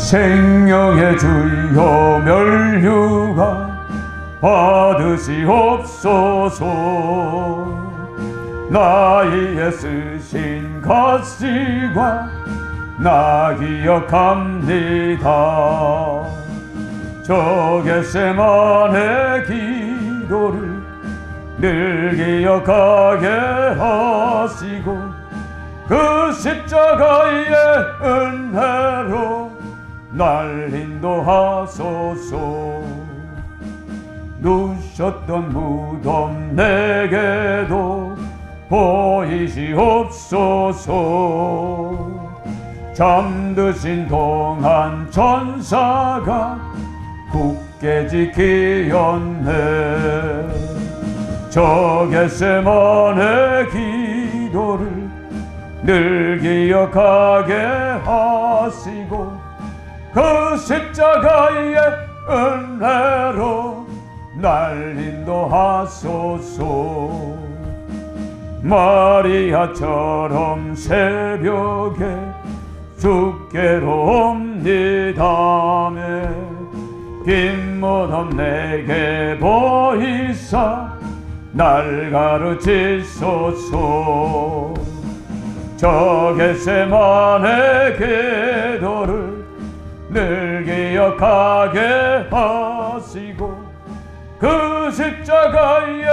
생명의 주여 멸류관 받으시옵소서. 나의 애쓰신 가시관 나 기억합니다. 저 겟세마네 기도를 늘 기억하게 하시고 그 십자가의 은혜로 날 인도하소서. 누셨던 무덤 내게도 보이시옵소서. 잠드신 동안 천사가 굳게 지키었네. 저 겟세마네 기도를 늘 기억하게 하시고 그 십자가의 은혜로 날 인도하소서. 마리아처럼 새벽에 주께로 옵니다며 빈 무덤 내게 보이사 날 가르치소서. 저 겟세마네 기도를 늘 기억하게 하시고 그 십자가의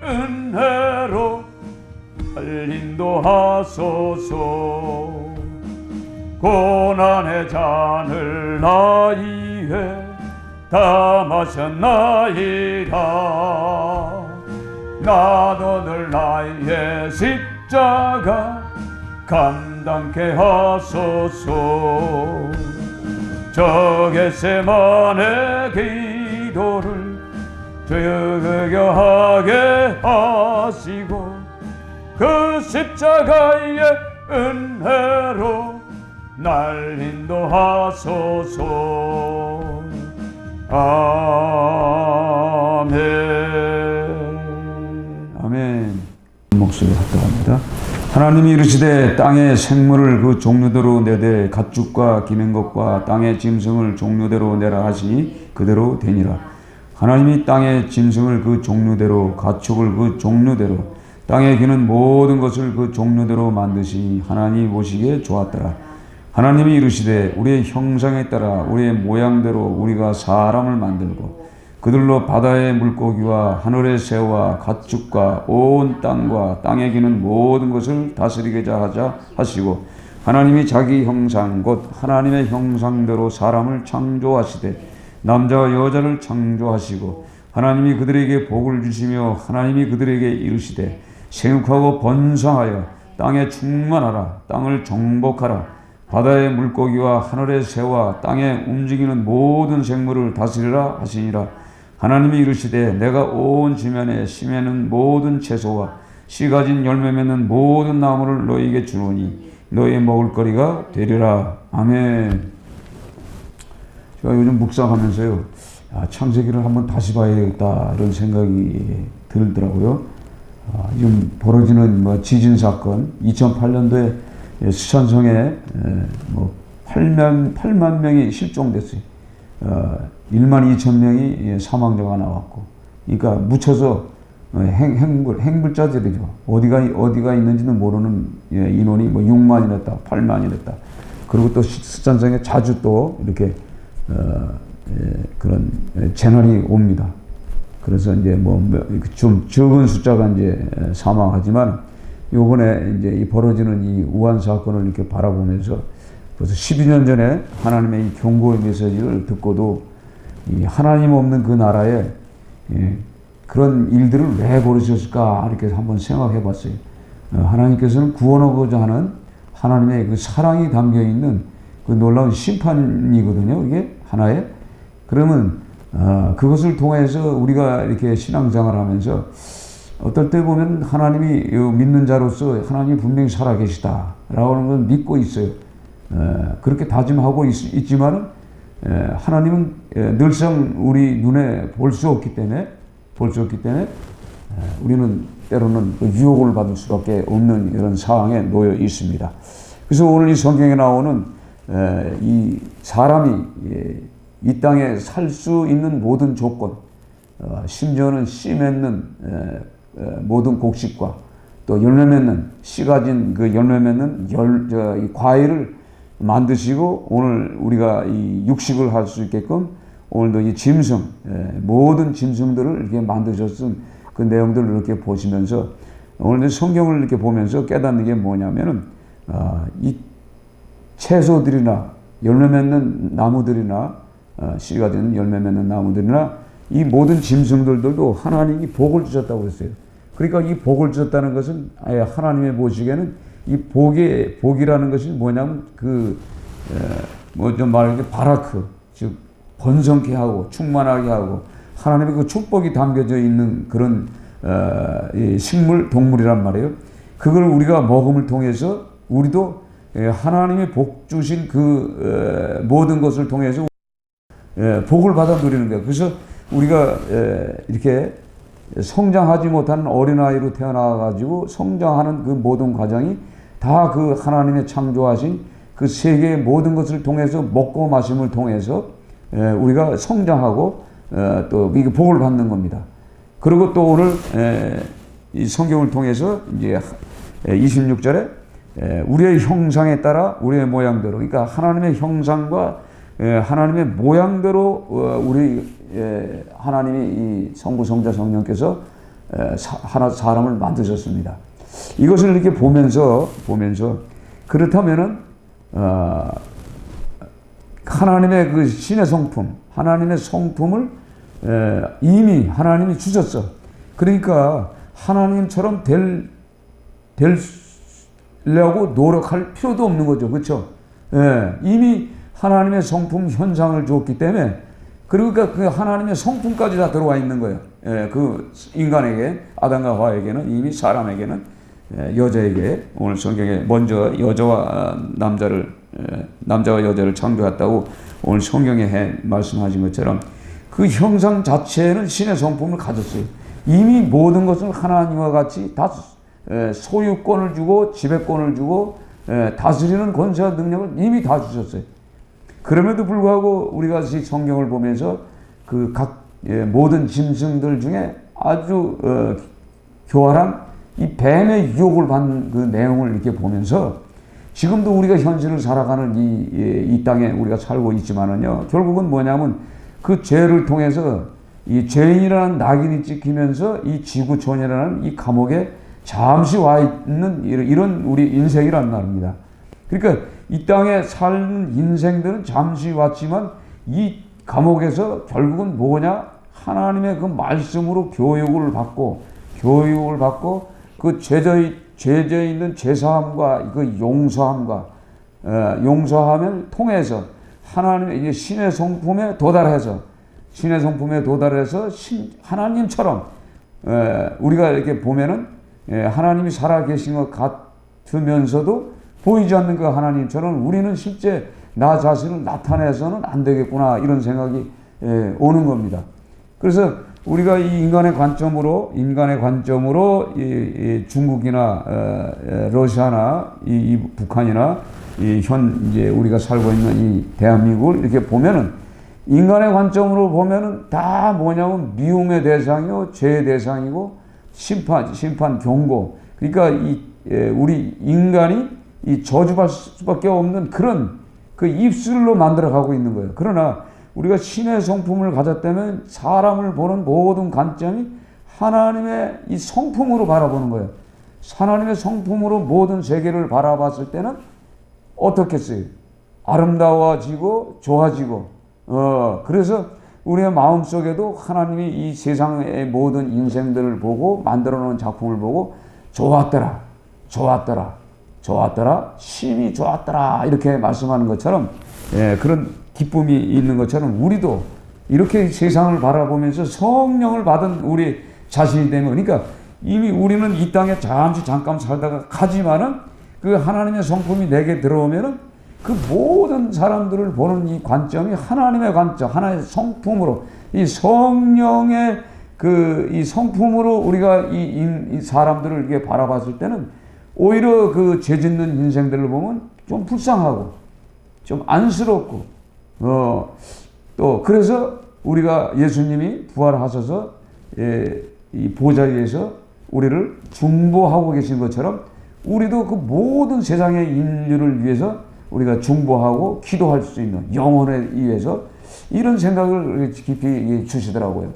은혜로 날 인도하소서. 고난의 잔을 나이에 다 마셨나이다. 나도 늘 나의 십자가 감당케 하소서. 저 겟세마네 기도를 즐겨하게 하시고 그 십자가의 은혜로 날 인도하소서. 아멘. 아멘. 목소리 합독합니다. 하나님이 이르시되 땅의 생물을 그 종류대로 내되 가축과 기는 것과 땅의 짐승을 종류대로 내라 하시니 그대로 되니라. 하나님이 땅의 짐승을 그 종류대로 가축을 그 종류대로 땅에 기는 모든 것을 그 종류대로 만드시니 하나님이 보시기에 좋았더라. 하나님이 이르시되 우리의 형상에 따라 우리의 모양대로 우리가 사람을 만들고 그들로 바다의 물고기와 하늘의 새와 가축과 온 땅과 땅에 기는 모든 것을 다스리게 하자 하시고 하나님이 자기 형상 곧 하나님의 형상대로 사람을 창조하시되 남자와 여자를 창조하시고 하나님이 그들에게 복을 주시며 하나님이 그들에게 이르시되 생육하고 번성하여 땅에 충만하라. 땅을 정복하라. 바다의 물고기와 하늘의 새와 땅에 움직이는 모든 생물을 다스리라 하시니라. 하나님이 이르시되 내가 온 지면에 심에는 모든 채소와 씨 가진 열매 맺는 모든 나무를 너희에게 주노니 너희의 먹을거리가 되리라. 아멘. 제가 요즘 묵상하면서요, 창세기를 한번 다시 봐야겠다 이런 생각이 들더라고요. 지금 벌어지는 지진 사건, 2008년도에 수천성에 8만 명이 실종됐어요. 1만 2천 명이 사망자가 나왔고, 그러니까 묻혀서 행불자들이죠. 어디가 있는지는 모르는 인원이 6만이 됐다, 8만이 됐다. 그리고 또 수천성에 자주 또 이렇게 그런 재난이 옵니다. 그래서 이제 좀 적은 숫자가 이제 사망하지만 요번에 이제 이 벌어지는 이 우한 사건을 이렇게 바라보면서 벌써 12년 전에 하나님의 이 경고의 메시지를 듣고도 이 하나님 없는 그 나라에 그런 일들을 왜 벌이셨을까 이렇게 한번 생각해 봤어요. 하나님께서는 구원하고자 하는 하나님의 그 사랑이 담겨 있는 그 놀라운 심판이거든요. 이게 하나의. 그러면 그것을 통해서 우리가 이렇게 신앙생활을 하면서 어떨 때 보면 하나님이 믿는 자로서 하나님이 분명히 살아계시다라고 하는 건 믿고 있어요. 그렇게 다짐하고 있지만은 하나님은 늘상 우리 눈에 볼 수 없기 때문에 우리는 때로는 유혹을 받을 수밖에 없는 이런 상황에 놓여 있습니다. 그래서 오늘 이 성경에 나오는 이 사람이 이 땅에 살 수 있는 모든 조건, 심지어는 씨 맺는 모든 곡식과 또 열매 맺는 씨 가진 그 열매 맺는 이 과일을 만드시고 오늘 우리가 이 육식을 할 수 있게끔 오늘도 이 짐승 모든 짐승들을 이렇게 만드셨은 그 내용들을 이렇게 보시면서 오늘 성경을 이렇게 보면서 깨닫는 게 뭐냐면은 이 채소들이나 열매 맺는 나무들이나 씨가 되는 열매 맺는 나무들이나 이 모든 짐승들도 하나님이 복을 주셨다고 했어요. 그러니까 이 복을 주셨다는 것은 하나님의 보시기에는 이 복이라는 것이 뭐냐면 뭐 좀 말하는 게 바라크, 즉 번성케 하고 충만하게 하고 하나님의 그 축복이 담겨져 있는 그런 이 식물 동물이란 말이에요. 그걸 우리가 먹음을 통해서 우리도 하나님이 복 주신 그 모든 것을 통해서 복을 받아 누리는 거예요. 그래서 우리가 이렇게 성장하지 못하는 어린아이로 태어나가지고 성장하는 그 모든 과정이 다 그 하나님의 창조하신 그 세계의 모든 것을 통해서 먹고 마심을 통해서 우리가 성장하고 또 이게 복을 받는 겁니다. 그리고 또 오늘 이 성경을 통해서 이제 26절에 우리의 형상에 따라 우리의 모양대로, 그러니까 하나님의 형상과 하나님의 모양대로 우리 하나님이 이 성부 성자 성령께서 사람을 만드셨습니다. 이것을 이렇게 보면서 그렇다면은 하나님의 그 신의 성품, 하나님의 성품을 이미 하나님이 주셨어. 그러니까 하나님처럼 되려고 노력할 필요도 없는 거죠. 그렇죠? 이미 하나님의 성품 현상을 주었기 때문에, 그러니까 그 하나님의 성품까지 다 들어와 있는 거예요. 그 인간에게, 아담과 하와에게는, 이미 사람에게는, 여자에게, 오늘 성경에 먼저 여자와 남자와 여자를 창조했다고 오늘 성경에 말씀하신 것처럼 그 형상 자체는 신의 성품을 가졌어요. 이미 모든 것을 하나님과 같이 다 소유권을 주고 지배권을 주고 다스리는 권세와 능력을 이미 다 주셨어요. 그럼에도 불구하고 우리가 이 성경을 보면서 그 각 모든 짐승들 중에 아주 교활한 이 뱀의 유혹을 받는 그 내용을 이렇게 보면서 지금도 우리가 현실을 살아가는 이 땅에 우리가 살고 있지만은요, 결국은 뭐냐면 그 죄를 통해서 이 죄인이라는 낙인이 찍히면서 이 지구촌이라는 이 감옥에 잠시 와 있는 이런 우리 인생이란 말입니다. 그러니까 이 땅에 사는 인생들은 잠시 왔지만 이 감옥에서 결국은 뭐냐? 하나님의 그 말씀으로 교육을 받고 그 죄져 있는 죄사함과 그 용서함을 통해서 하나님의 이제 신의 성품에 도달해서 하나님처럼 우리가 이렇게 보면은 하나님이 살아 계신 것 같으면서도 보이지 않는 그 하나님처럼 우리는 실제 나 자신을 나타내서는 안 되겠구나, 이런 생각이 오는 겁니다. 그래서 우리가 이 인간의 관점으로 이 중국이나 러시아나 이 북한이나 이제 우리가 살고 있는 이 대한민국을 이렇게 보면은 인간의 관점으로 보면은 다 뭐냐면 미움의 대상이요, 죄의 대상이고 심판 경고. 그러니까 우리 인간이 이 저주받을 수밖에 없는 그런 그 입술로 만들어가고 있는 거예요. 그러나 우리가 신의 성품을 가졌다면 사람을 보는 모든 관점이 하나님의 이 성품으로 바라보는 거예요. 하나님의 성품으로 모든 세계를 바라봤을 때는 어떻겠어요? 아름다워지고 좋아지고, 그래서 우리의 마음속에도 하나님이 이 세상의 모든 인생들을 보고 만들어 놓은 작품을 보고 좋았더라, 심히 좋았더라, 이렇게 말씀하는 것처럼, 그런 기쁨이 있는 것처럼 우리도 이렇게 세상을 바라보면서 성령을 받은 우리 자신이 되면, 그러니까 이미 우리는 이 땅에 잠깐 살다가 가지만은 그 하나님의 성품이 내게 들어오면은 그 모든 사람들을 보는 이 관점이 하나님의 관점, 하나의 성품으로, 이 성령의 이 성품으로 우리가 이 사람들을 이렇게 바라봤을 때는 오히려 그 죄 짓는 인생들을 보면 좀 불쌍하고, 좀 안쓰럽고, 또 그래서 우리가 예수님이 부활하셔서 이 보좌 위에서 우리를 중보하고 계신 것처럼 우리도 그 모든 세상의 인류를 위해서 우리가 중보하고 기도할 수 있는 영혼에 의해서 이런 생각을 깊이 주시더라고요.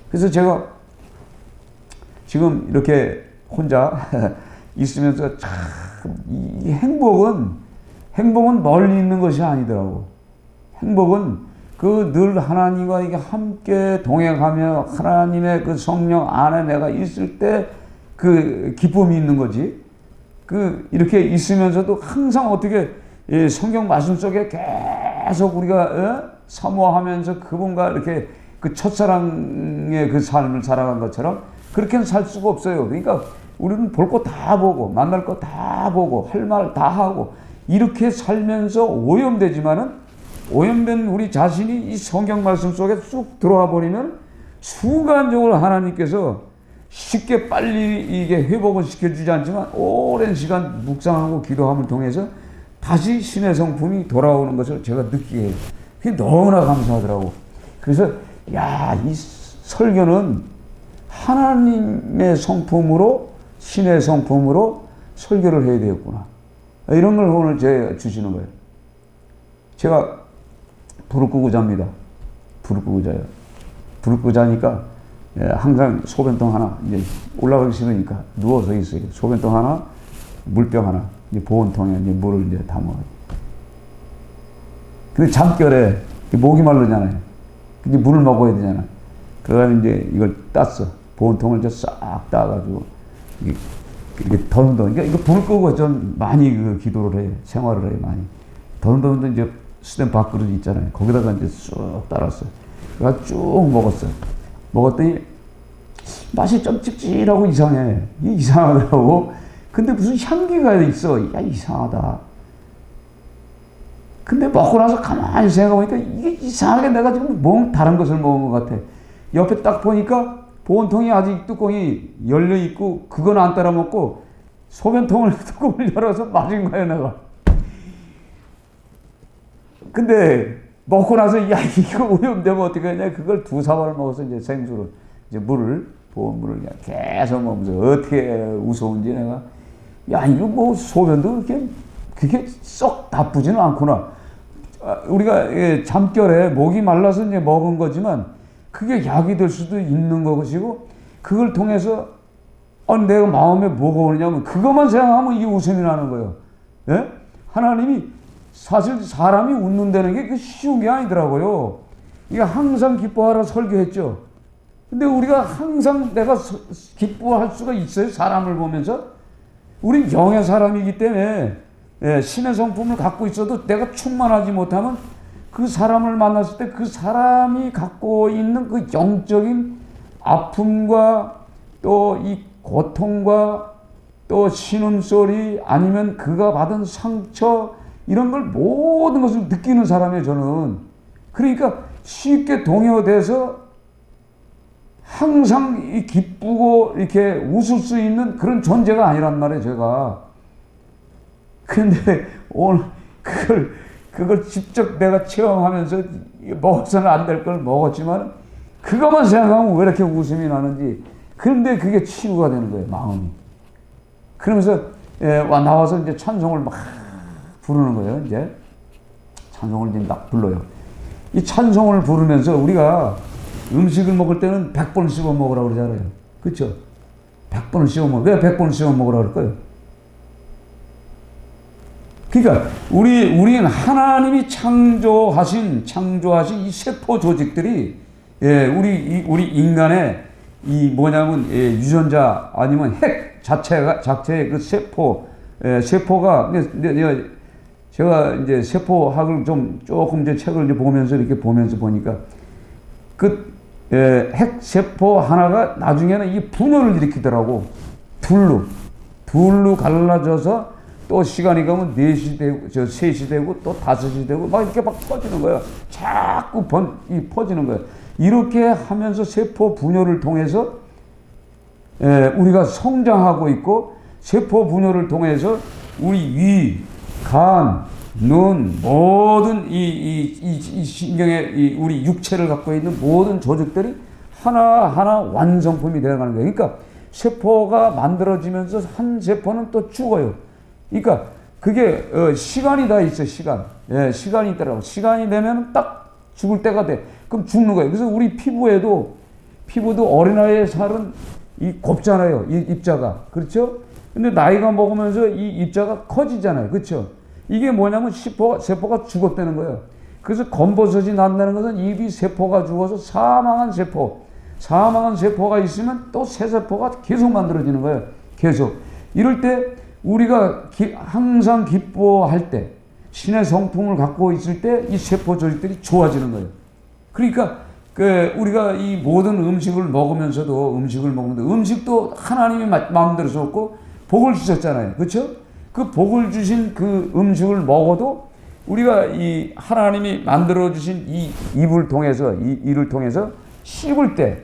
그래서 제가 지금 이렇게 혼자 있으면서 참 이 행복은 멀리 있는 것이 아니더라고. 행복은 그 늘 하나님과 이게 함께 동행하며 하나님의 그 성령 안에 내가 있을 때 그 기쁨이 있는 거지. 그 이렇게 있으면서도 항상 어떻게 성경 말씀 속에 계속 우리가 사모하면서 그분과 이렇게 그 첫사랑의 그 삶을 살아간 것처럼 그렇게는 살 수가 없어요. 그러니까 우리는 볼 거 다 보고 만날 거 다 보고 할 말 다 하고 이렇게 살면서 오염되지만은 오염된 우리 자신이 이 성경 말씀 속에 쑥 들어와 버리면 순간적으로 하나님께서 쉽게 빨리 이게 회복을 시켜주지 않지만 오랜 시간 묵상하고 기도함을 통해서 다시 신의 성품이 돌아오는 것을 제가 느끼게 해요. 그게 너무나 감사하더라고. 그래서 이 설교는 하나님의 성품으로 신의 성품으로 설교를 해야 되겠구나. 이런 걸 오늘 제가 주시는 거예요. 제가 불을 끄고 잡니다. 불을 끄고 자요. 불을 끄고 자니까 항상 소변통 하나, 이제 올라가기 싫으니까 누워서 있어요. 소변통 하나, 물병 하나, 이제 보온통에 이제 물을 이제 담아요. 근데 잠결에 목이 마르잖아요. 이제 물을 먹어야 되잖아요. 그래서 이제 이걸 땄어. 보온통을 이제 싹 따가지고 이렇게 더듬더듬. 그러니까 이거 불 끄고 좀 많이 그 기도를 해요. 생활을 해요, 많이. 더듬더듬 이제 스탠 밥그릇 있잖아요. 거기다가 이제 쑥 따랐어요. 그래서 쭉 먹었어요. 먹었더니 맛이 좀 찝찝하고 이상해. 이게 이상하더라고. 근데 무슨 향기가 있어. 이상하다. 근데 먹고 나서 가만히 생각해보니까 이게 이상하게 내가 지금 뭔 다른 것을 먹은 것 같아. 옆에 딱 보니까 보온통이 아직 뚜껑이 열려있고 그건 안 따라 먹고 소변통을 뚜껑을 열어서 마신 거야 내가. 근데 먹고 나서 이거 오염되면 어떻게 하냐. 그걸 2사발을 먹어서 이제 생수를 이제 보온물을 그냥 계속 먹으면서 어떻게 우스운지 내가 이거 뭐 소변도 그렇게 썩 나쁘지는 않구나. 우리가 잠결에 목이 말라서 이제 먹은 거지만 그게 약이 될 수도 있는 것이고 그걸 통해서 내가 마음에 뭐가 오느냐면 그것만 생각하면 이게 웃음이 나는 거예요. 예? 하나님이 사실 사람이 웃는다는 게 쉬운 게 아니더라고요. 이게 항상 기뻐하라 설교했죠. 근데 우리가 항상 내가 기뻐할 수가 있어요. 사람을 보면서. 우린 영의 사람이기 때문에 신의 성품을 갖고 있어도 내가 충만하지 못하면 그 사람을 만났을 때 그 사람이 갖고 있는 그 영적인 아픔과 또 이 고통과 또 신음소리 아니면 그가 받은 상처 이런 걸 모든 것을 느끼는 사람이에요, 저는. 그러니까 쉽게 동요돼서 항상 이 기쁘고 이렇게 웃을 수 있는 그런 존재가 아니란 말이에요, 제가. 근데 오늘 그걸 직접 내가 체험하면서 먹어서는 안 될 걸 먹었지만 그것만 생각하면 왜 이렇게 웃음이 나는지. 그런데 그게 치유가 되는 거예요, 마음이. 그러면서 나와서 이제 찬송을 막 부르는 거예요, 이제. 찬송을 이제 막 불러요. 이 찬송을 부르면서 우리가 음식을 먹을 때는 100번 씹어 먹으라고 그러잖아요. 그렇죠? 100번을 씹어 먹어. 왜 100번을 씹어 먹으라고 그럴까요? 그러니까 우리는 하나님이 창조하신 이 세포 조직들이 우리 인간의 이 뭐냐면 유전자 아니면 핵 자체의 그 세포가 제가 이제 세포학을 조금 이제 책을 이제 보면서 보니까 그 핵 세포 하나가 나중에는 이 분열을 일으키더라고. 둘로 갈라져서 또 시간이 가면 4시 되고 3시 되고 또 5시 되고 막 이렇게 막 퍼지는 거야. 자꾸 퍼지는 거야. 이렇게 하면서 세포 분열을 통해서 우리가 성장하고 있고 세포 분열을 통해서 우리 위, 간, 눈, 모든 이 신경의 우리 육체를 갖고 있는 모든 조직들이 하나하나 완성품이 되어가는 거예요. 그러니까 세포가 만들어지면서 한 세포는 또 죽어요. 그러니까 그게 시간이 다 있어, 시간. 예, 시간이 있더라고. 시간이 되면 딱 죽을 때가 돼. 그럼 죽는 거예요. 그래서 우리 피부도 어린아이의 살은 곱잖아요. 이 입자가. 그렇죠? 근데 나이가 먹으면서 이 입자가 커지잖아요. 그렇죠? 이게 뭐냐면 세포가 죽었다는 거예요. 그래서 검버섯이 난다는 것은 입이 세포가 죽어서 사망한 세포가 있으면 또 새 세포가 계속 만들어지는 거예요. 계속. 이럴 때 우리가 항상 기뻐할 때, 신의 성품을 갖고 있을 때 이 세포 조직들이 좋아지는 거예요. 그러니까 우리가 이 모든 음식을 먹으면서도 음식도 하나님이 마음대로 줬고 복을 주셨잖아요. 그렇죠? 그 복을 주신 그 음식을 먹어도 우리가 이 하나님이 만들어 주신 이 이를 통해서 씹을 때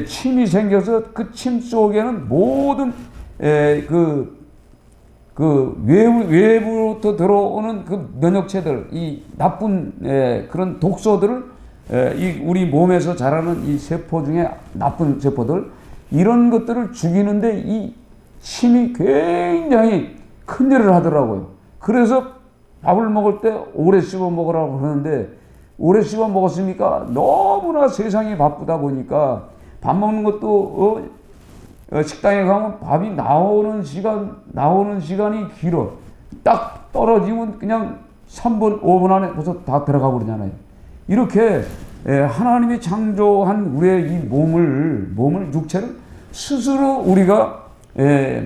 침이 생겨서 그 침 속에는 모든 외부로부터 들어오는 그 면역체들, 이 나쁜 그런 독소들을 우리 몸에서 자라는 이 세포 중에 나쁜 세포들, 이런 것들을 죽이는데 이 침이 굉장히 큰 일을 하더라고요. 그래서 밥을 먹을 때 오래 씹어 먹으라고 그러는데, 오래 씹어 먹었으니까 너무나 세상이 바쁘다 보니까 밥 먹는 것도 식당에 가면 밥이 나오는 시간이 길어. 딱 떨어지면 그냥 3분, 5분 안에 벌써 다 들어가 버리잖아요. 이렇게 하나님이 창조한 우리의 이 몸을 육체를 스스로 우리가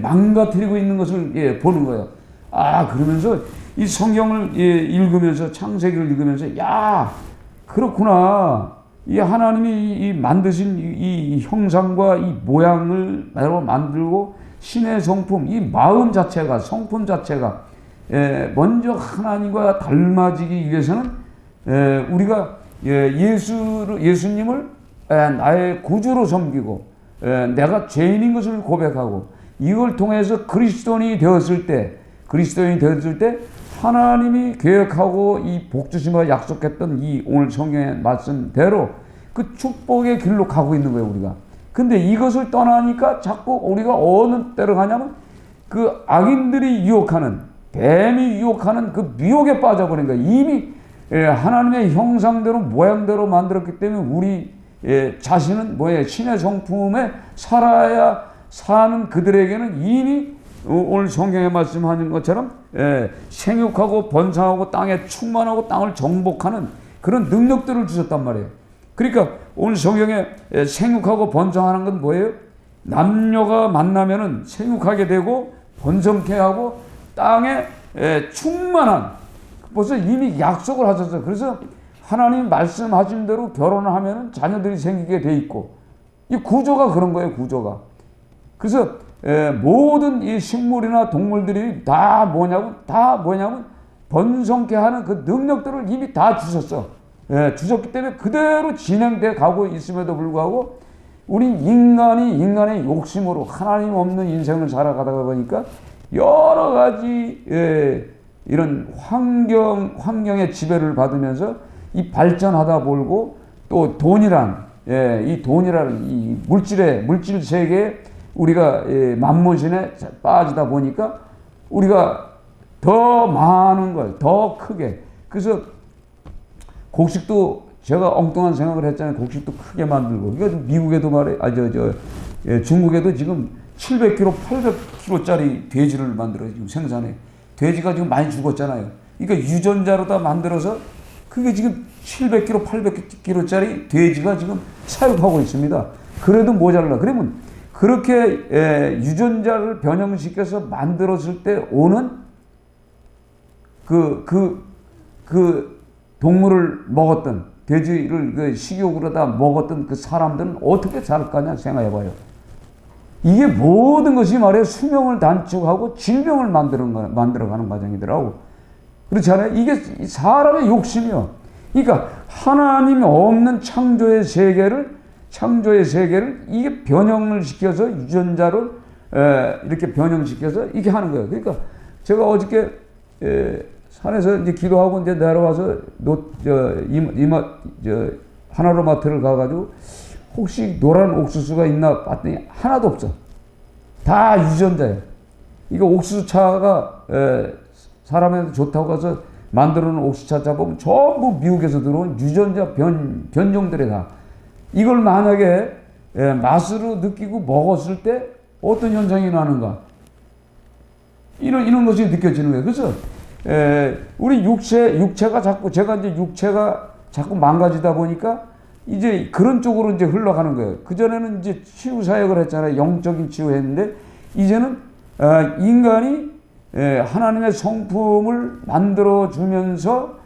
망가뜨리고 있는 것을 보는 거예요. 그러면서 이 성경을 읽으면서, 창세기를 읽으면서, 야, 그렇구나. 이 하나님이 만드신 이 형상과 이 모양을 만들고 신의 성품, 이 마음 자체가, 성품 자체가 먼저 하나님과 닮아지기 위해서는 우리가 예수님을 나의 구주로 섬기고 내가 죄인인 것을 고백하고 이걸 통해서 그리스도인이 되었을 때 하나님이 계획하고 이 복주심과 약속했던 이 오늘 성경의 말씀대로 그 축복의 길로 가고 있는 거예요, 우리가. 근데 이것을 떠나니까 자꾸 우리가 어느 때로 가냐면 그 악인들이 유혹하는, 뱀이 유혹하는 그 미혹에 빠져버린 거예요. 이미 하나님의 형상대로 모양대로 만들었기 때문에 우리 자신은 신의 성품에 살아야 사는 그들에게는 이미 오늘 성경에 말씀하는 것처럼 생육하고 번성하고 땅에 충만하고 땅을 정복하는 그런 능력들을 주셨단 말이에요. 그러니까 오늘 성경에 생육하고 번성하는 건 뭐예요? 남녀가 만나면은 생육하게 되고 번성케 하고 땅에 충만한, 벌써 이미 약속을 하셨어요. 그래서 하나님 말씀하신 대로 결혼을 하면은 자녀들이 생기게 돼 있고, 이 구조가 그런 거예요, 구조가. 그래서 모든 이 식물이나 동물들이 다 뭐냐면 번성케 하는 그 능력들을 이미 다 주셨어. 주셨기 때문에 그대로 진행돼 가고 있음에도 불구하고 우린 인간의 욕심으로 하나님 없는 인생을 살아가다가 보니까 여러 가지 이런 환경의 지배를 받으면서 이 발전하다 보고 또 돈이란 이 물질 세계에 우리가 만몬신에 빠지다 보니까 우리가 더 많은 걸, 더 크게. 그래서 곡식도 제가 엉뚱한 생각을 했잖아요. 곡식도 크게 만들고. 그러니까 미국에도 중국에도 지금 700kg, 800kg짜리 돼지를 만들어요. 지금 생산해. 돼지가 지금 많이 죽었잖아요. 그러니까 유전자로 다 만들어서 그게 지금 700kg, 800kg짜리 돼지가 지금 사육하고 있습니다. 그래도 모자라. 그러면 그렇게 유전자를 변형시켜서 만들었을 때 오는 그 동물을 먹었던, 돼지를 그 식욕으로 다 먹었던 그 사람들은 어떻게 살 거냐 생각해봐요. 이게 모든 것이 말이에요, 수명을 단축하고 질병을 만들어가는 과정이더라고. 그렇지 않아요? 이게 사람의 욕심이요. 그러니까 하나님이 없는 창조의 세계를 이게 변형을 시켜서 유전자를 이렇게 변형시켜서 이렇게 하는 거예요. 그러니까 제가 어저께 산에서 이제 기도하고 이제 내려와서 하나로마트를 가가지고 혹시 노란 옥수수가 있나 봤더니 하나도 없어. 다 유전자예요. 이거 옥수수차가 사람한테 좋다고 해서 만들어 놓은 옥수수차 잡으면 전부 미국에서 들어온 유전자 변종들이 다. 이걸 만약에 맛으로 느끼고 먹었을 때 어떤 현상이 나는가? 이런 것이 느껴지는 거예요. 그래서 우리 육체가 자꾸 제가 이제 육체가 자꾸 망가지다 보니까 이제 그런 쪽으로 이제 흘러가는 거예요. 그 전에는 이제 치유 사역을 했잖아요. 영적인 치유했는데 이제는 인간이 하나님의 성품을 만들어 주면서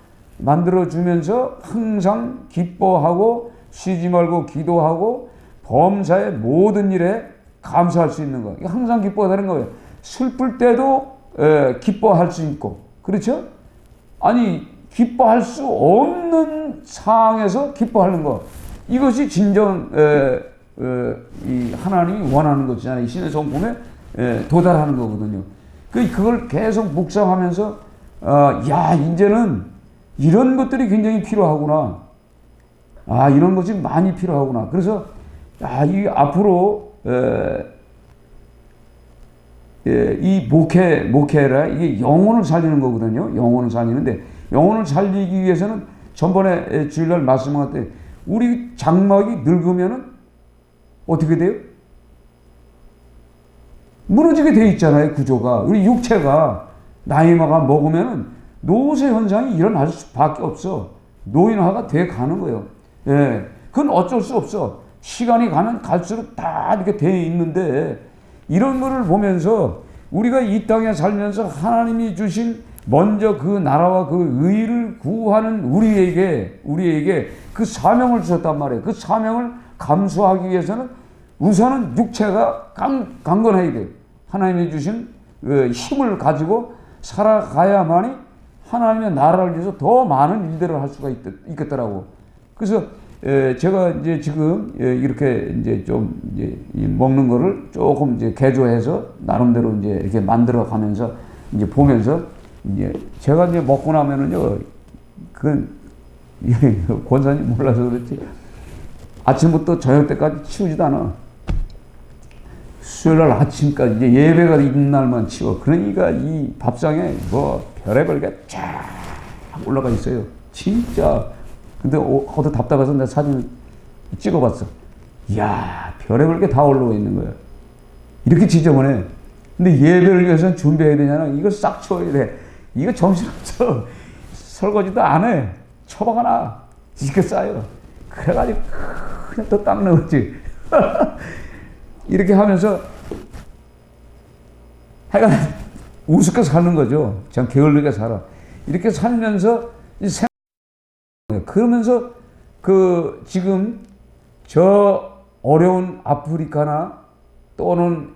항상 기뻐하고 쉬지 말고 기도하고 범사의 모든 일에 감사할 수 있는 거. 항상 기뻐하다는 거예요. 슬플 때도 기뻐할 수 있고, 그렇죠? 아니 기뻐할 수 없는 상황에서 기뻐하는 거. 이것이 진정 이 하나님이 원하는 것이잖아요. 이 신의 성품에 도달하는 거거든요. 그걸 계속 묵상하면서 야 이제는 이런 것들이 굉장히 필요하구나. 이런 것이 많이 필요하구나. 그래서 이 앞으로 이 목회라 이게 영혼을 살리는 거거든요. 영혼을 살리는데 영혼을 살리기 위해서는 전번에 주일날 말씀한 때 우리 장막이 늙으면은 어떻게 돼요? 무너지게 돼 있잖아요. 구조가. 우리 육체가 나이가 먹으면은 노쇠 현상이 일어날 수밖에 없어. 노인화가 돼 가는 거예요. 그건 어쩔 수 없어. 시간이 가면 갈수록 다 이렇게 돼 있는데 이런 거를 보면서 우리가 이 땅에 살면서 하나님이 주신 먼저 그 나라와 그 의를 구하는 우리에게 그 사명을 주셨단 말이에요. 그 사명을 감수하기 위해서는 우선은 육체가 강건해야 돼요. 하나님이 주신 그 힘을 가지고 살아가야만이 하나님의 나라를 위해서 더 많은 일들을 할 수가 있겠더라고. 그래서 제가 이제 지금 이렇게 이제 좀 이제 먹는 거를 조금 이제 개조해서 나름대로 이제 이렇게 만들어 가면서 이제 보면서 이제 제가 이제 먹고 나면은요, 그건 권사님 몰라서 그렇지 아침부터 저녁 때까지 치우지도 않아. 수요일 날 아침까지 이제 예배가 있는 날만 치워. 그러니까 이 밥상에 뭐 별의별 게 쫙 올라가 있어요. 진짜. 근데 어디 답답해서 내가 사진 찍어봤어. 이야, 별의별 게 다 올라와 있는 거야. 이렇게 지저분해. 근데 예배를 위해서는 준비해야 되잖아. 이거 싹 치워야 돼. 이거 정신없어. 설거지도 안 해. 처박아 놔. 이렇게 쌓여. 그래가지고 그냥 또 딱 넣었지. 이렇게 하면서 하여간 우습게 사는 거죠. 그냥 게을르게 살아. 이렇게 살면서 그러면서 지금 저 어려운 아프리카나 또는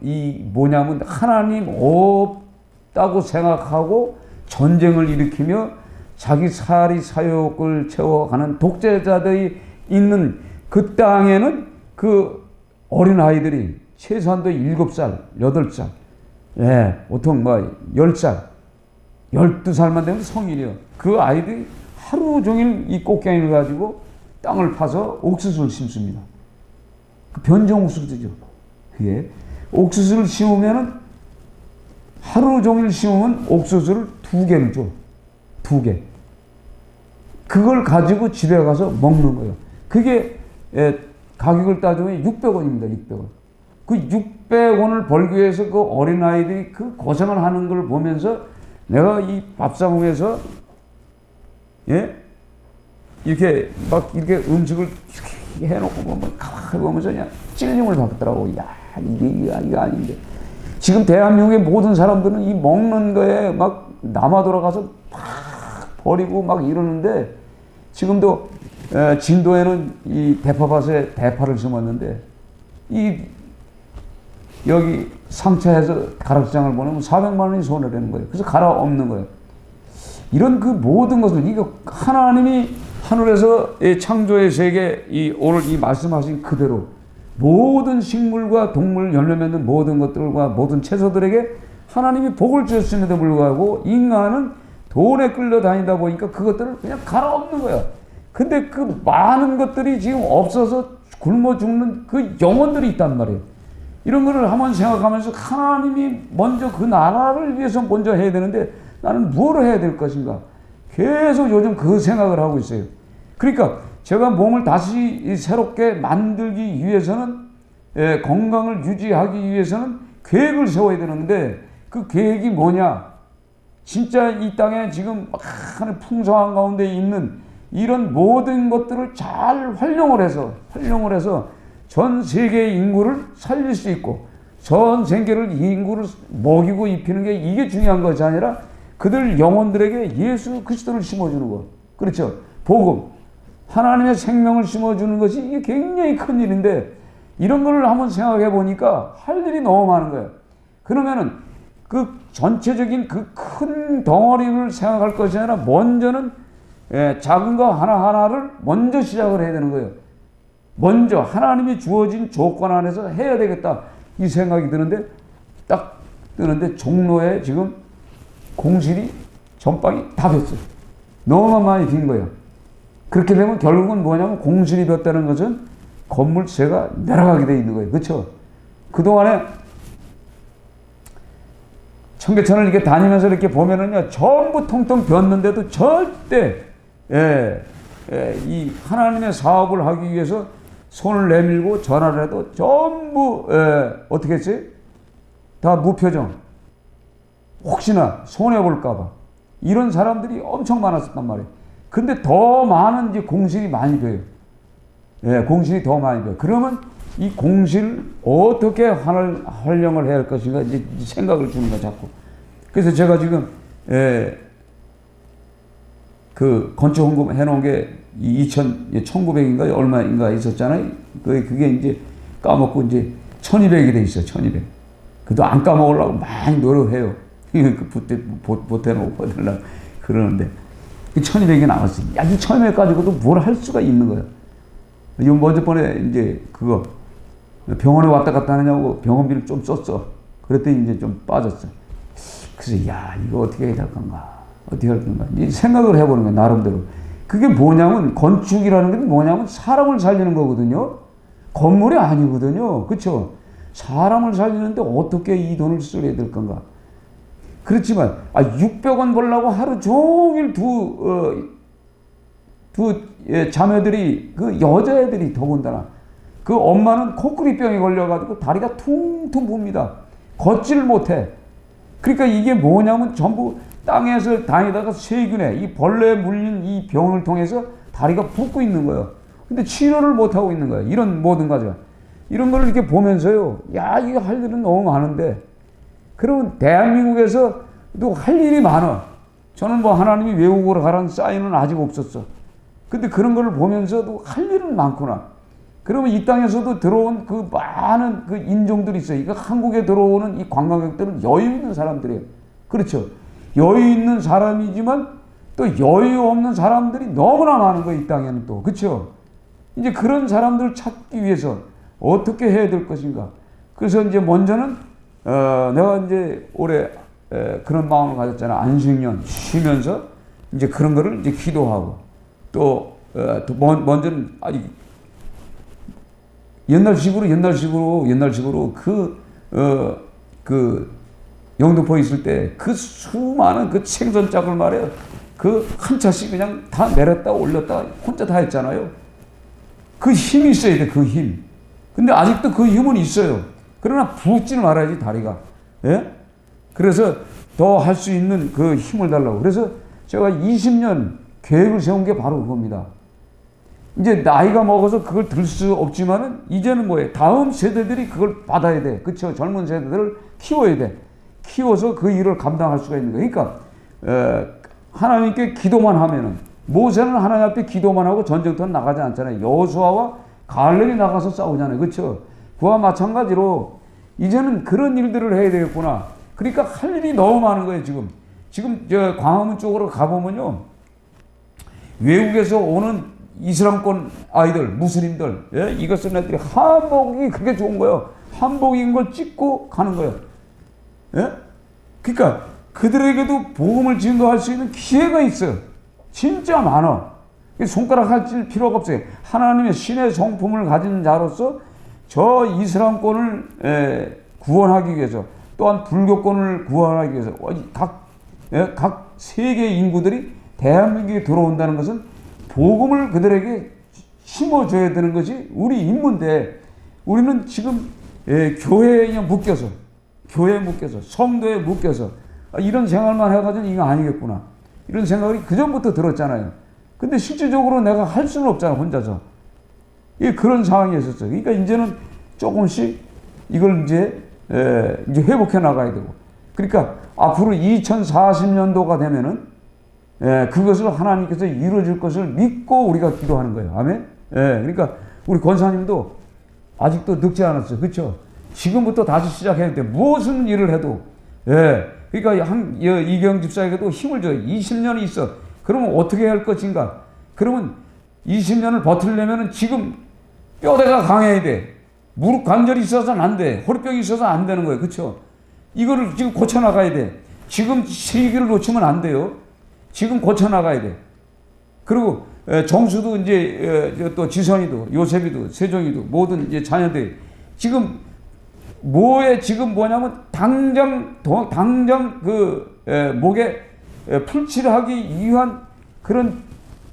뭐냐면 하나님 없다고 생각하고 전쟁을 일으키며 자기 사욕을 채워가는 독재자들이 있는 그 땅에는 그 어린 아이들이 최소한도 7살, 8살, 보통 10살, 12살만 되면 성인이요. 그 아이들이 하루 종일 이 꽃갱이를 가지고 땅을 파서 옥수수를 심습니다. 그 변종 옥수수죠. 그게 옥수수를 심으면은 하루 종일 심으면 옥수수를 2개를 줘. 2개. 그걸 가지고 집에 가서 먹는 거예요. 그게 가격을 따지면 600원입니다. 600원. 그 600원을 벌기 위해서 그 어린아이들이 그 고생을 하는 걸 보면서 내가 이 밥상에서 이렇게 음식을 이렇게 해놓고 보면 가만히 보면서 그냥 찔림을 받더라고. 야, 이게 아닌데. 지금 대한민국의 모든 사람들은 이 먹는 거에 막 남아 돌아가서 막 버리고 막 이러는데 지금도 진도에는 이 대파밭에 대파를 심었는데 여기 상차해서 가락시장을 보내면 400만 원이 손해되는 거예요. 그래서 갈아 엎는 거예요. 이런 그 모든 것을 이거 하나님이 하늘에서 창조의 세계 오늘 이 말씀하신 그대로 모든 식물과 동물 열매 맺는 모든 것들과 모든 채소들에게 하나님이 복을 주셨음에도 불구하고 인간은 돈에 끌려다니다 보니까 그것들을 그냥 갈아엎는 거야. 근데 그 많은 것들이 지금 없어서 굶어 죽는 그 영혼들이 있단 말이에요. 이런 거를 한번 생각하면서 하나님이 먼저 그 나라를 위해서 먼저 해야 되는데 나는 무엇을 해야 될 것인가? 계속 요즘 그 생각을 하고 있어요. 그러니까 제가 몸을 다시 새롭게 만들기 위해서는, 건강을 유지하기 위해서는 계획을 세워야 되는데 그 계획이 뭐냐? 진짜 이 땅에 지금 막 풍성한 가운데 있는 이런 모든 것들을 잘 활용을 해서 전 세계의 인구를 살릴 수 있고 전 세계를 인구를 먹이고 입히는 게 이게 중요한 것이 아니라 그들 영혼들에게 예수 그리스도를 심어주는 것. 그렇죠. 복음. 하나님의 생명을 심어주는 것이 이게 굉장히 큰 일인데 이런 걸 한번 생각해 보니까 할 일이 너무 많은 거예요. 그러면은 그 전체적인 그 큰 덩어리를 생각할 것이 아니라 먼저는 작은 거 하나하나를 먼저 시작을 해야 되는 거예요. 먼저 하나님이 주어진 조건 안에서 해야 되겠다 이 생각이 드는데 딱 뜨는데 종로에 지금 공실이 전방이 다 폈어요. 너무 많이 빈 거예요. 그렇게 되면 결국은 뭐냐면 공실이 폈다는 것은 건물세가 내려가게 돼 있는 거예요. 그렇죠? 그동안에 청계천을 이렇게 다니면서 이렇게 보면은요, 전부 통통 비었는데도 절대, 이 하나님의 사업을 하기 위해서 손을 내밀고 전화를 해도 전부, 어떻게 했지? 다 무표정. 혹시나 손해볼까봐. 이런 사람들이 엄청 많았었단 말이에요. 근데 더 많은 이제 공실이 많이 돼요. 공실이 더 많이 돼요. 그러면 이 공실을 어떻게 활용을 해야 할 것인가 이제 생각을 주는 거야, 자꾸. 그래서 제가 지금, 그 건축 헌금 해놓은 게 1900인가 얼마인가 있었잖아요. 그게 이제 까먹고 이제 1200이 돼 있어요, 1200. 그래도 안 까먹으려고 많이 노력해요. 보태놓고 받으려고 그러는데. 1200이 나왔어요. 야, 이 1200 가지고도 뭘 할 수가 있는 거야. 요 먼저 번에 이제 그거 병원에 왔다 갔다 하느냐고 병원비를 좀 썼어. 그랬더니 이제 좀 빠졌어. 그래서 야, 이거 어떻게 해야 할 건가? 어떻게 할 건가? 이 생각을 해보는 거야, 나름대로. 그게 뭐냐면 건축이라는 게 뭐냐면 사람을 살리는 거거든요. 건물이 아니거든요. 그렇죠? 사람을 살리는데 어떻게 이 돈을 써야 될 건가? 그렇지만 600원 벌려고 하루 종일 두 자매들이 그 여자애들이 더군다나 그 엄마는 코끼리병에 걸려가지고 다리가 퉁퉁 붑니다. 걷지를 못해. 그러니까 이게 뭐냐면 전부 땅에서 다니다가 세균에 이 벌레에 물린 이 병을 통해서 다리가 붓고 있는 거예요. 근데 치료를 못하고 있는 거예요. 이런 모든 가정. 이런 걸 이렇게 보면서요. 야, 이거 할 일은 너무 많은데. 그러면 대한민국에서도 할 일이 많아. 저는 뭐 하나님이 외국으로 가라는 사인은 아직 없었어. 근데 그런 걸 보면서도 할 일은 많구나. 그러면 이 땅에서도 들어온 그 많은 그 인종들이 있어요. 이거 한국에 들어오는 이 관광객들은 여유 있는 사람들이에요. 그렇죠. 여유 있는 사람이지만 또 여유 없는 사람들이 너무나 많은 거예요. 이 땅에는 또. 그렇죠. 이제 그런 사람들을 찾기 위해서 어떻게 해야 될 것인가. 그래서 이제 먼저는 내가 이제 올해 그런 마음을 가졌잖아. 안식년 쉬면서 이제 그런 거를 이제 기도하고 또 먼저는 옛날식으로 그 영등포에 있을 때 그 수많은 그 생선짝을 말이야. 그 한 차씩 그냥 다 내렸다 올렸다 혼자 다 했잖아요. 그 힘이 있어야 돼, 그 힘. 근데 아직도 그 힘은 있어요. 그러나 붓지 말아야지, 다리가. 예? 그래서 더 할 수 있는 그 힘을 달라고. 그래서 제가 20년 계획을 세운 게 바로 그겁니다. 이제 나이가 먹어서 그걸 들 수 없지만은 이제는 뭐예요? 다음 세대들이 그걸 받아야 돼. 그렇죠? 젊은 세대들을 키워야 돼. 키워서 그 일을 감당할 수가 있는 거예요. 그러니까 하나님께 기도만 하면은 모세는 하나님 앞에 기도만 하고 전쟁터는 나가지 않잖아요. 여호수아와 갈렙이 나가서 싸우잖아요. 그렇죠? 그와 마찬가지로 이제는 그런 일들을 해야 되겠구나. 그러니까 할 일이 너무 많은 거예요. 지금 저 광화문 쪽으로 가보면요, 외국에서 오는 이슬람권 아이들, 무슬림들, 이것은 애들이 한복이 그렇게 좋은 거예요. 한복인 걸 찍고 가는 거예요. 예? 그러니까 그들에게도 복음을 증거할 수 있는 기회가 있어. 진짜 많아. 손가락 할질 필요가 없어요. 하나님의 신의 성품을 가진 자로서 저 이슬람권을 구원하기 위해서, 또한 불교권을 구원하기 위해서 각 세계 인구들이 대한민국에 들어온다는 것은 복음을 그들에게 심어줘야 되는 것이 우리 임무인데, 우리는 지금 교회에 묶여서 성도에 묶여서 이런 생활만 해가지고 이거 아니겠구나, 이런 생각이 그전부터 들었잖아요. 근데 실질적으로 내가 할 수는 없잖아, 혼자서. 그런 상황이 있었어요. 그러니까 이제는 조금씩 이걸 이제 회복해 나가야 되고, 그러니까 앞으로 2040년도가 되면은 그것을 하나님께서 이루어질 것을 믿고 우리가 기도하는 거예요. 아멘. 그러니까 우리 권사님도 아직도 늙지 않았어요. 그렇죠? 지금부터 다시 시작해야 돼. 무슨 일을 해도. 그러니까 이경 집사에게도 힘을 줘요. 20년이 있어. 그러면 어떻게 할 것인가? 그러면 20년을 버티려면 지금 뼈대가 강해야 돼. 무릎 관절이 있어서는 안 돼. 허리뼈가 있어서 안 되는 거예요. 그렇죠? 이거를 지금 고쳐나가야 돼. 지금 시기를 놓치면 안 돼요. 지금 고쳐나가야 돼. 그리고 정수도 이제 또 지선이도, 요셉이도, 세종이도, 모든 이제 자녀들이 지금 지금 뭐냐면 당장 목에 풀칠하기 위한 그런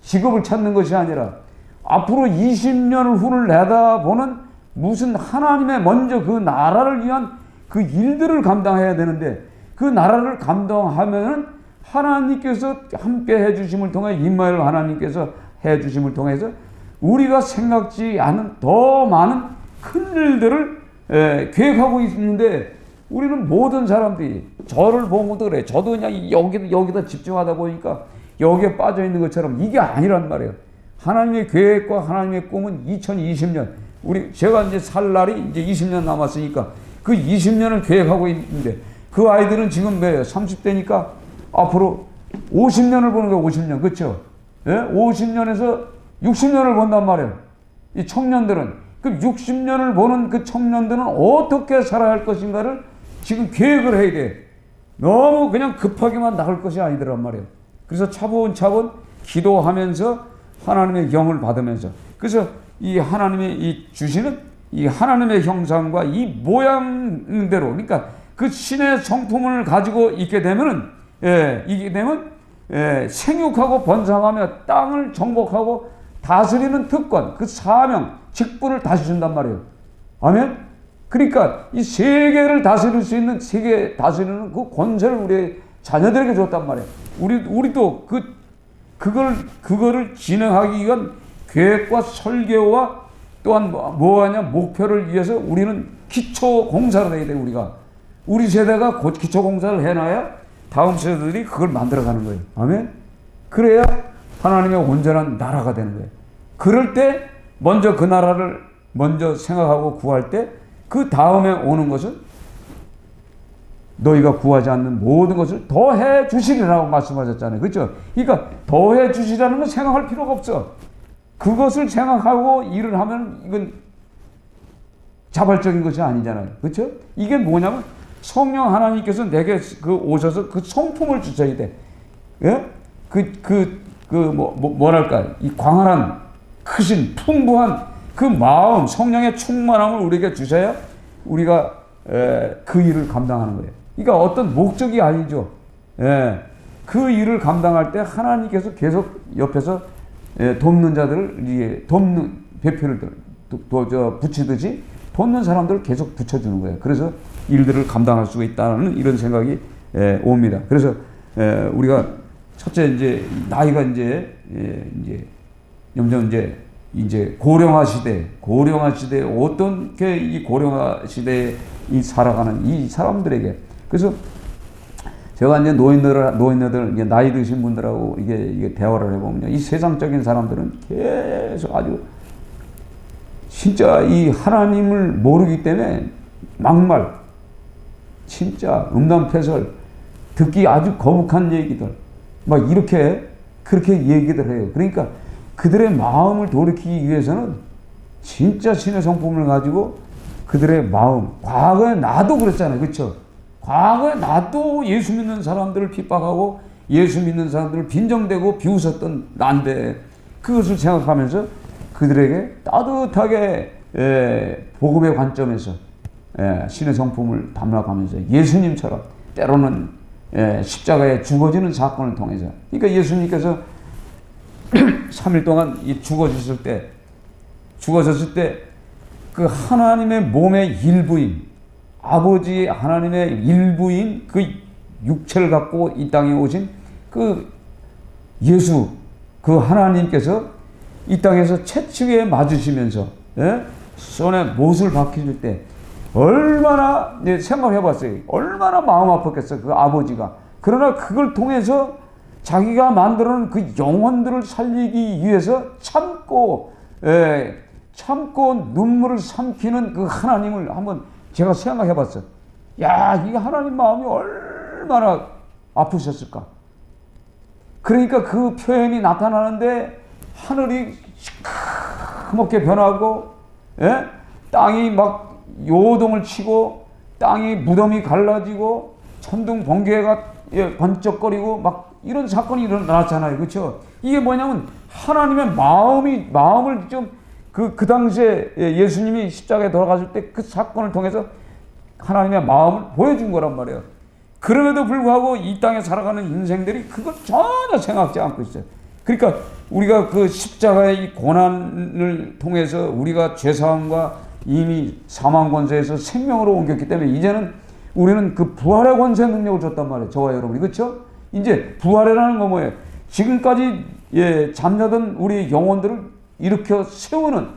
직업을 찾는 것이 아니라 앞으로 20년을 후를 내다보는 무슨 하나님의 먼저 그 나라를 위한 그 일들을 감당해야 되는데, 그 나라를 감당하면은 하나님께서 함께 해주심을 통해, 임마엘 하나님께서 해주심을 통해서 우리가 생각지 않은 더 많은 큰 일들을 계획하고 있는데, 우리는 모든 사람들이 저를 보고도 그래. 저도 그냥 여기다 집중하다 보니까 여기에 빠져 있는 것처럼 이게 아니란 말이에요. 하나님의 계획과 하나님의 꿈은 2020년, 제가 이제 살 날이 이제 20년 남았으니까 그 20년을 계획하고 있는데, 그 아이들은 지금 30대니까 앞으로 50년을 보는 거예요. 50년. 그렇죠? 50년에서 60년을 본단 말이에요. 이 청년들은. 그 60년을 보는 그 청년들은 어떻게 살아야 할 것인가를 지금 계획을 해야 돼. 너무 그냥 급하게만 나갈 것이 아니더란 말이에요. 그래서 차분차분 기도하면서 하나님의 영을 받으면서, 그래서 이 하나님의 이 주시는 이 하나님의 형상과 이 모양대로, 그러니까 그 신의 성품을 가지고 있게 되면은, 이게 되면 생육하고 번성하며 땅을 정복하고 다스리는 특권, 그 사명, 직분을 다시 준단 말이에요. 아멘? 그러니까 이 세계를 다스릴 수 있는, 세계 다스리는 그 권세를 우리 자녀들에게 줬단 말이에요. 우리도 그거를 진행하기 위한 계획과 설계와 또한 뭐하냐, 목표를 위해서 우리는 기초 공사를 해야 돼. 우리 세대가 곧 기초 공사를 해놔야 다음 세대들이 그걸 만들어가는 거예요. 아멘? 그래야 하나님의 온전한 나라가 되는 거예요. 그럴 때 먼저 그 나라를 먼저 생각하고 구할 때, 그 다음에 오는 것은 너희가 구하지 않는 모든 것을 더해 주시리라고 말씀하셨잖아요. 그렇죠? 그러니까 더해 주시라는 건 생각할 필요가 없어. 그것을 생각하고 일을 하면 이건 자발적인 것이 아니잖아요. 그렇죠? 이게 뭐냐면 성령 하나님께서 내게 오셔서 그 성품을 주셔야 돼. 예? 뭐랄까, 이 광활한, 크신, 풍부한 그 마음, 성령의 충만함을 우리에게 주셔야 우리가 그 일을 감당하는 거예요. 그러니까 어떤 목적이 아니죠. 그 일을 감당할 때 하나님께서 계속 옆에서 돕는 자들을 배표를 붙이듯이 돕는 사람들을 계속 붙여주는 거예요. 그래서 일들을 감당할 수가 있다는 이런 생각이 옵니다. 그래서 우리가 첫째 이제 나이가 이제 점점 이제 고령화 시대에 어떻게 이 고령화 시대에 살아가는 이 사람들에게, 그래서 제가 이제 노인네들 이제 나이 드신 분들하고 이게 대화를 해보면, 이 세상적인 사람들은 계속 아주 진짜 이 하나님을 모르기 때문에 막말, 진짜 음담패설, 듣기 아주 거북한 얘기들 막 그렇게 얘기들 해요. 그러니까 그들의 마음을 돌이키기 위해서는 진짜 신의 성품을 가지고 그들의 마음, 과거에 나도 그랬잖아요. 그렇죠? 과거에 나도 예수 믿는 사람들을 핍박하고 예수 믿는 사람들을 빈정대고 비웃었던 난데 그것을 생각하면서 그들에게 따뜻하게 복음의 관점에서 신의 성품을 담락하면서 예수님처럼 때로는 십자가에 죽어지는 사건을 통해서 그러니까 예수님께서 3일 동안 죽어졌을 때 그 하나님의 몸의 일부인 아버지 하나님의 일부인 그 육체를 갖고 이 땅에 오신 그 예수 그 하나님께서 이 땅에서 채찍에 맞으시면서 손에 못을 박히실 때 얼마나 생각해 봤어요. 얼마나 마음 아팠겠어요. 그 아버지가. 그러나 그걸 통해서 자기가 만들어놓은 그 영혼들을 살리기 위해서 참고 눈물을 삼키는 그 하나님을 한번 제가 생각해 봤어요. 야, 이 하나님 마음이 얼마나 아프셨을까. 그러니까 그 표현이 나타나는데 하늘이 시커멓게 변하고 땅이 막 요동을 치고 땅이 무덤이 갈라지고 천둥 번개가 번쩍거리고 막 이런 사건이 일어났잖아요. 그렇죠? 이게 뭐냐면 하나님의 마음을 좀 그 당시에 예수님이 십자가에 돌아가실 때 그 사건을 통해서 하나님의 마음을 보여준 거란 말이에요. 그럼에도 불구하고 이 땅에 살아가는 인생들이 그걸 전혀 생각지 않고 있어요. 그러니까 우리가 그 십자가의 이 고난을 통해서 우리가 죄사함과 이미 사망 권세에서 생명으로 옮겼기 때문에 이제는 우리는 그 부활의 권세 능력을 줬단 말이에요. 저와 여러분이. 그렇죠? 이제 부활이라는 건 뭐예요? 지금까지 잠자던 우리 영혼들을 일으켜 세우는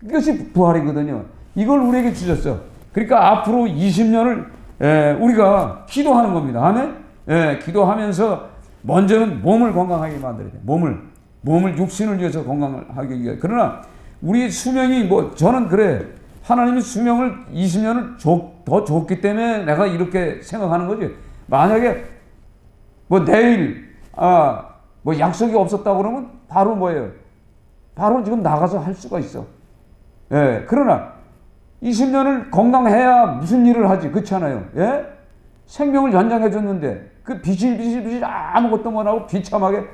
그것이 부활이거든요. 이걸 우리에게 주셨어요. 그러니까 앞으로 20년을 우리가 기도하는 겁니다. 아멘? 기도하면서 먼저는 몸을 건강하게 만들어야 돼요. 몸을 육신을 위해서 건강하기 위해. 그러나 우리 수명이 저는 그래. 하나님이 수명을 20년을 더 줬기 때문에 내가 이렇게 생각하는 거지. 만약에 내일 약속이 없었다고 그러면 바로 뭐예요? 바로 지금 나가서 할 수가 있어. 그러나 20년을 건강해야 무슨 일을 하지. 그렇잖아요. 생명을 연장해 줬는데 그 비실 아무것도 못하고 비참하게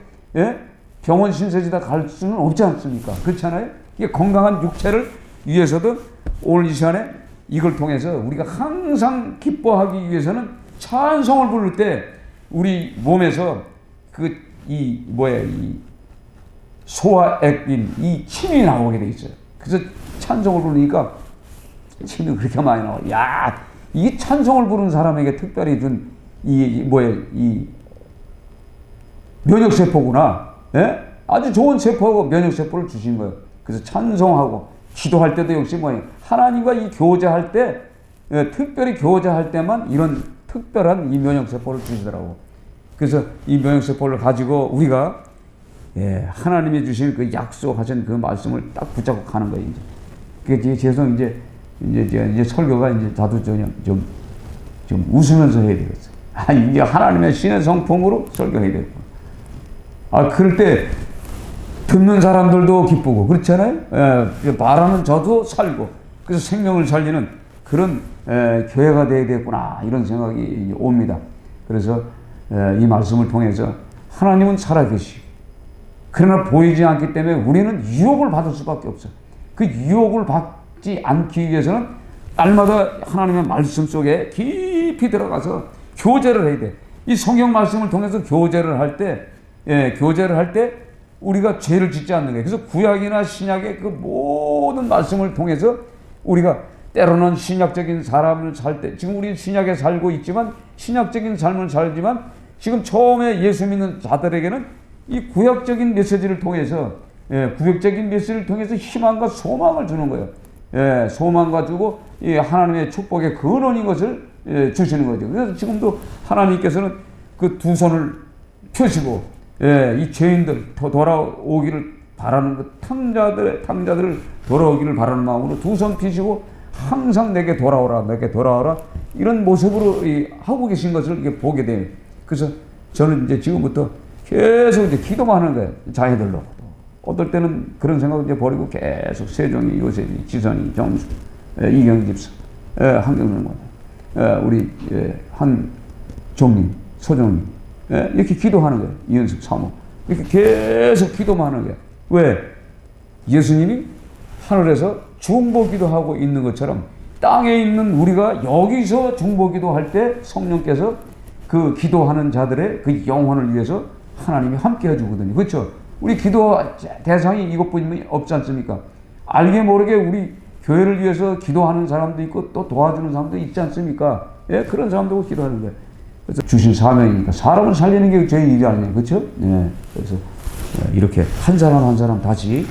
병원 신세지다 갈 수는 없지 않습니까? 그렇잖아요. 이게 건강한 육체를 위해서도 오늘 이 시간에 이걸 통해서 우리가 항상 기뻐하기 위해서는 찬송을 부를 때 우리 몸에서 이 소화액인 이 침이 나오게 돼 있어요. 그래서 찬송을 부르니까 침이 그렇게 많이 나와. 야, 이 찬송을 부르는 사람에게 특별히 준 이 면역세포구나. 아주 좋은 세포하고 면역세포를 주신 거예요. 그래서 찬송하고 기도할 때도 역시 하나님과 이 교제할 때, 특별히 교제할 때만 이런 특별한 이 면역세포를 주시더라고. 그래서 이 면역세포를 가지고 우리가 하나님이 주신 그 약속하신 그 말씀을 딱 붙잡고 가는 거예요. 그게 이제 설교가 이제 다도 좀 웃으면서 해야 되겠어. 이제 하나님의 신의 성품으로 설교해야 되겠구나. 그럴 때 듣는 사람들도 기쁘고 그렇잖아요. 말하는 저도 살고 그래서 생명을 살리는 그런 교회가 되어야 되겠구나 이런 생각이 옵니다. 그래서 이 말씀을 통해서 하나님은 살아계시고 그러나 보이지 않기 때문에 우리는 유혹을 받을 수밖에 없어요. 그 유혹을 받지 않기 위해서는 날마다 하나님의 말씀 속에 깊이 들어가서 교제를 해야 돼. 이 성경 말씀을 통해서 교제를 할 때 우리가 죄를 짓지 않는 거예요. 그래서 구약이나 신약의 그 모든 말씀을 통해서 우리가 때로는 신약적인 삶을 살 때, 지금 우리 신약에 살고 있지만 신약적인 삶을 살지만 지금 처음에 예수 믿는 자들에게는 이 구약적인 메시지를 통해서 희망과 소망을 주는 거예요. 소망과 주고 이 하나님의 축복의 근원인 것을 주시는 거죠. 그래서 지금도 하나님께서는 그 두 손을 펴시고 이 죄인들 돌아오기를 바라는 그 탕자들을 돌아오기를 바라는 마음으로 두 손 펴시고 항상 내게 돌아오라 이런 모습으로 하고 계신 것을 이렇게 보게 돼요. 그래서 저는 이제 지금부터 계속 이제 기도만 하는 거예요. 자녀들로. 어떨 때는 그런 생각을 이제 버리고 계속 세종이, 요셉이, 지선이, 정수, 이경 집사, 한경영 우리 한 종님, 소종님 이렇게 기도하는 거예요. 이은숙 사모 이렇게 계속 기도만 하는 거예요. 왜? 예수님이 하늘에서 중보기도 하고 있는 것처럼 땅에 있는 우리가 여기서 중보기도 할 때 성령께서 그 기도하는 자들의 그 영혼을 위해서 하나님이 함께 해주거든요. 그렇죠? 우리 기도 대상이 이것뿐이 없지 않습니까? 알게 모르게 우리 교회를 위해서 기도하는 사람도 있고 또 도와주는 사람도 있지 않습니까? 예, 그런 사람도 기도하는 거예요. 그래서 주신 사명이니까 사람을 살리는 게 저희 일이 아니에요. 그렇죠? 예, 그래서 이렇게 한 사람 한 사람 다시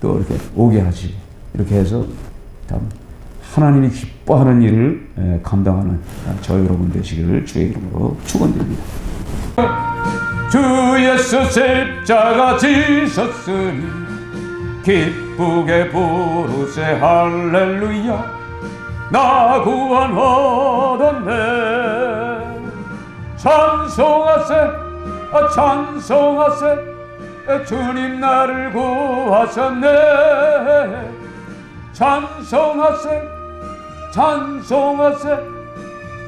또 이렇게 오게 하시 이렇게 해서 하나님이 기뻐하는 일을 감당하는 저 여러분 되시기를 주의 이름으로 축원드립니다. 주 예수 십자가 지셨으니 기쁘게 부르세 할렐루야 나 구원하던 내 찬송하세 찬송하세 주님 나를 구하셨네 찬송하세 찬송하세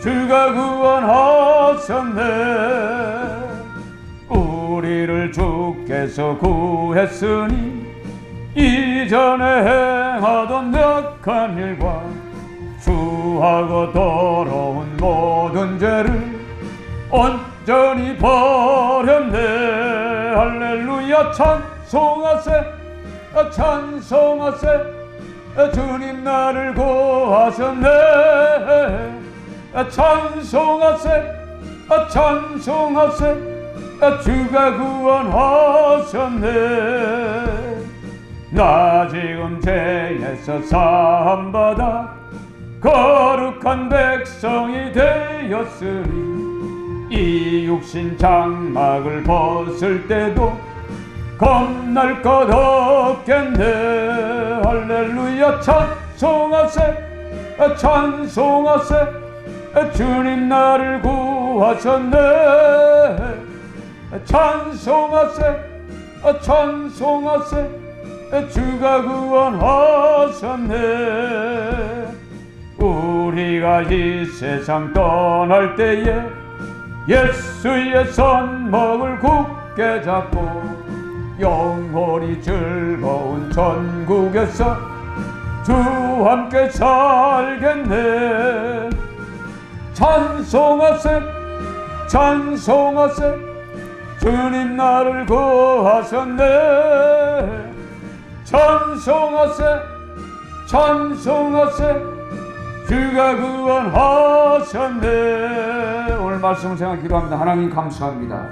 주가 구원하셨네 우리를 주께서 구했으니 이전에 행하던 악한 일과 추하고 더러운 모든 죄를 온전히 버렸네 할렐루야 찬송하세 찬송하세 주님 나를 구하셨네 찬송하세 찬송하세 주가 구원하셨네 나 지금 죄에서 사함받아 거룩한 백성이 되었으니 이 육신 장막을 벗을 때도 겁날 것 없겠네 할렐루야 찬송하세 찬송하세 주님 나를 구하셨네 찬송하세 찬송하세 주가 구원하셨네 우리가 이 세상 떠날 때에 예수의 손목을 굳게 잡고 영원히 즐거운 천국에서 주와 함께 살겠네 찬송하세 찬송하세 주님 나를 구하셨네 찬송하세 찬송하세 주가 구원하셨네 오늘 말씀을 생각 기도합니다. 하나님 감사합니다.